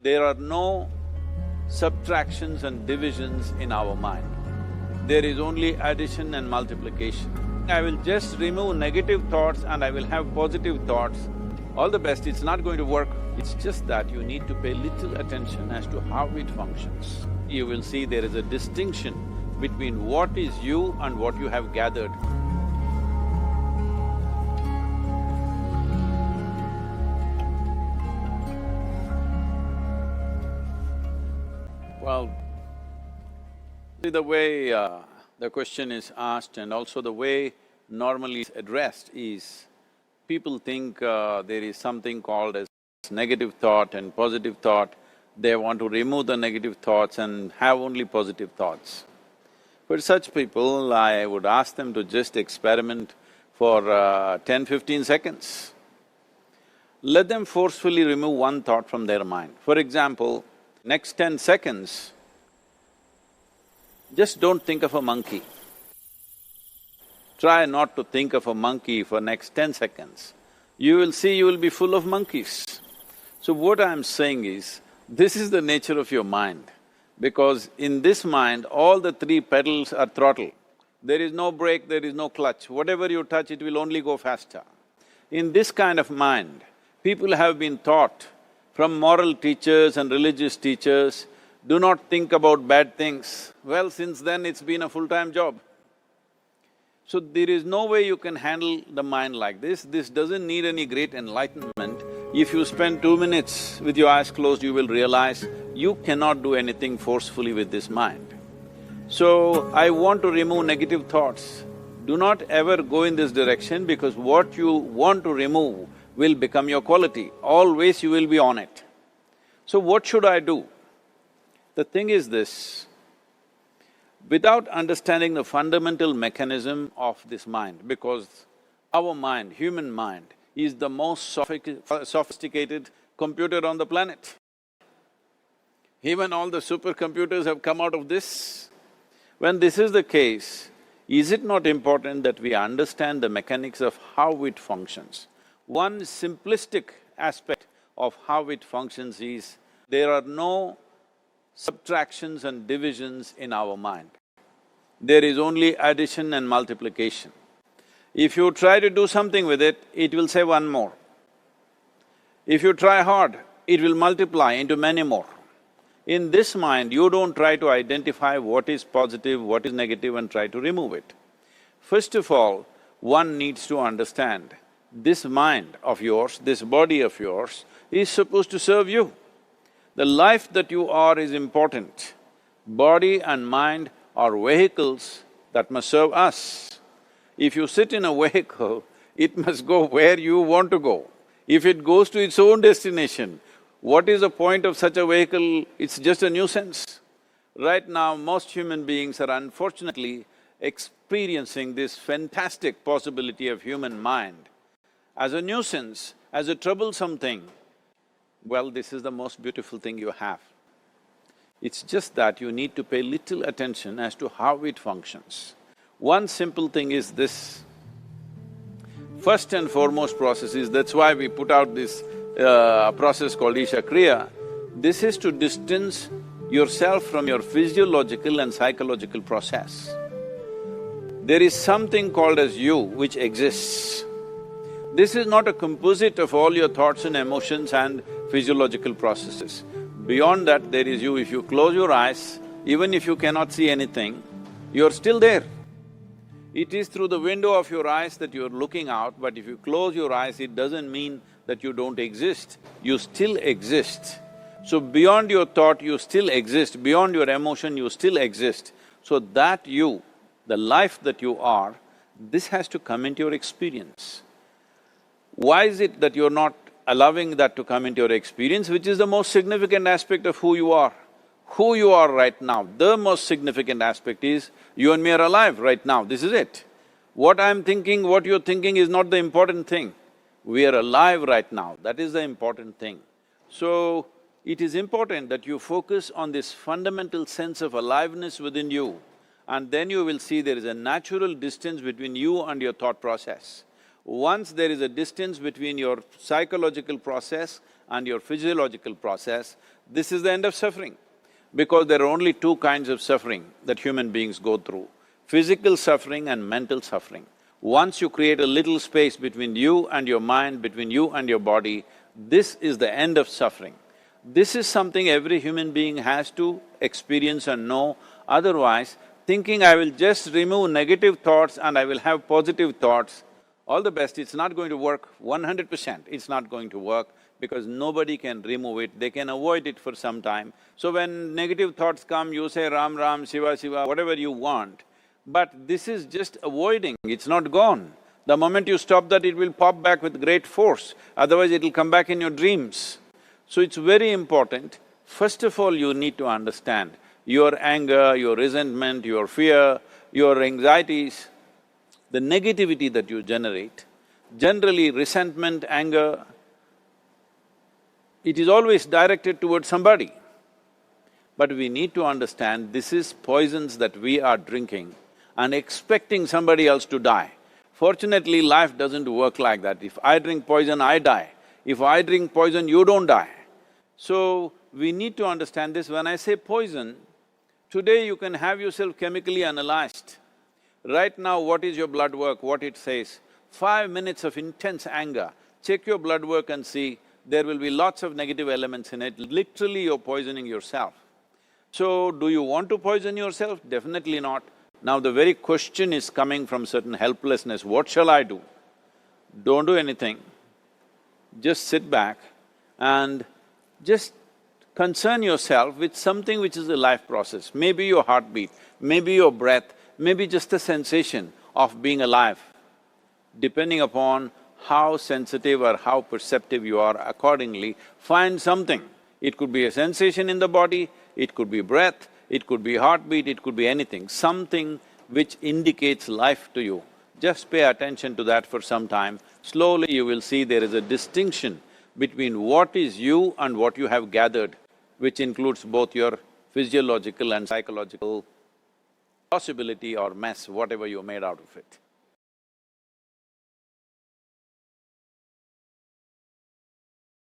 There are no subtractions and divisions in our mind. There is only addition and multiplication. I will just remove negative thoughts and I will have positive thoughts. All the best, it's not going to work. It's just that you need to pay little attention as to how it functions. You will see there is a distinction between what is you and what you have gathered. Well, see the way the question is asked and also the way normally it's addressed is, people think there is something called as negative thought and positive thought. They want to remove the negative thoughts and have only positive thoughts. For such people, I would ask them to just experiment for 10-15 seconds. Let them forcefully remove one thought from their mind. For example, next 10 seconds, just don't think of a monkey. Try not to think of a monkey for next 10 seconds. You will see you will be full of monkeys. So what I'm saying is, this is the nature of your mind, because in this mind, all the three pedals are throttle. There is no brake, there is no clutch. Whatever you touch, it will only go faster. In this kind of mind, people have been taught from moral teachers and religious teachers, do not think about bad things. Well, since then it's been a full-time job. So there is no way you can handle the mind like this. This doesn't need any great enlightenment. If you spend 2 minutes with your eyes closed, you will realize you cannot do anything forcefully with this mind. So, I want to remove negative thoughts. Do not ever go in this direction, because what you want to remove will become your quality. Always you will be on it. So what should I do? The thing is this, without understanding the fundamental mechanism of this mind, because our mind, human mind, is the most sophisticated computer on the planet. Even all the supercomputers have come out of this. When this is the case, is it not important that we understand the mechanics of how it functions? One simplistic aspect of how it functions is, there are no subtractions and divisions in our mind. There is only addition and multiplication. If you try to do something with it, it will say one more. If you try hard, it will multiply into many more. In this mind, you don't try to identify what is positive, what is negative and try to remove it. First of all, one needs to understand, this mind of yours, this body of yours is supposed to serve you. The life that you are is important. Body and mind are vehicles that must serve us. If you sit in a vehicle, it must go where you want to go. If it goes to its own destination, what is the point of such a vehicle? It's just a nuisance. Right now, most human beings are unfortunately experiencing this fantastic possibility of human mind as a nuisance, as a troublesome thing. Well, this is the most beautiful thing you have. It's just that you need to pay little attention as to how it functions. One simple thing is this. First and foremost process is, that's why we put out this process called Isha Kriya. This is to distance yourself from your physiological and psychological process. There is something called as you which exists. This is not a composite of all your thoughts and emotions and physiological processes. Beyond that, there is you. If you close your eyes, even if you cannot see anything, you're still there. It is through the window of your eyes that you're looking out, but if you close your eyes, it doesn't mean that you don't exist. You still exist. So beyond your thought, you still exist. Beyond your emotion, you still exist. So that you, the life that you are, this has to come into your experience. Why is it that you're not allowing that to come into your experience, which is the most significant aspect of who you are? Who you are right now, the most significant aspect is, you and me are alive right now, this is it. What I'm thinking, what you're thinking is not the important thing. We are alive right now, that is the important thing. So, it is important that you focus on this fundamental sense of aliveness within you, and then you will see there is a natural distance between you and your thought process. Once there is a distance between your psychological process and your physiological process, this is the end of suffering. Because there are only two kinds of suffering that human beings go through, physical suffering and mental suffering. Once you create a little space between you and your mind, between you and your body, this is the end of suffering. This is something every human being has to experience and know, otherwise thinking I will just remove negative thoughts and I will have positive thoughts, all the best, it's not going to work 100%, it's not going to work because nobody can remove it, they can avoid it for some time. So when negative thoughts come, you say Ram Ram, Shiva Shiva, whatever you want, but this is just avoiding, it's not gone. The moment you stop that, it will pop back with great force, otherwise it'll come back in your dreams. So it's very important, first of all you need to understand your anger, your resentment, your fear, your anxieties, the negativity that you generate. Generally resentment, anger, it is always directed towards somebody. But we need to understand this is poisons that we are drinking and expecting somebody else to die. Fortunately, life doesn't work like that. If I drink poison, I die. If I drink poison, you don't die. So, we need to understand this. When I say poison, today you can have yourself chemically analyzed. Right now, what is your blood work, what it says? 5 minutes of intense anger, check your blood work and see, there will be lots of negative elements in it, literally you're poisoning yourself. So, do you want to poison yourself? Definitely not. Now the very question is coming from certain helplessness, what shall I do? Don't do anything, just sit back and just concern yourself with something which is a life process. Maybe your heartbeat, maybe your breath, maybe just the sensation of being alive. Depending upon how sensitive or how perceptive you are, accordingly, find something. It could be a sensation in the body, it could be breath, it could be heartbeat, it could be anything, something which indicates life to you. Just pay attention to that for some time. Slowly you will see there is a distinction between what is you and what you have gathered, which includes both your physiological and psychological possibility or mess, whatever you made out of it.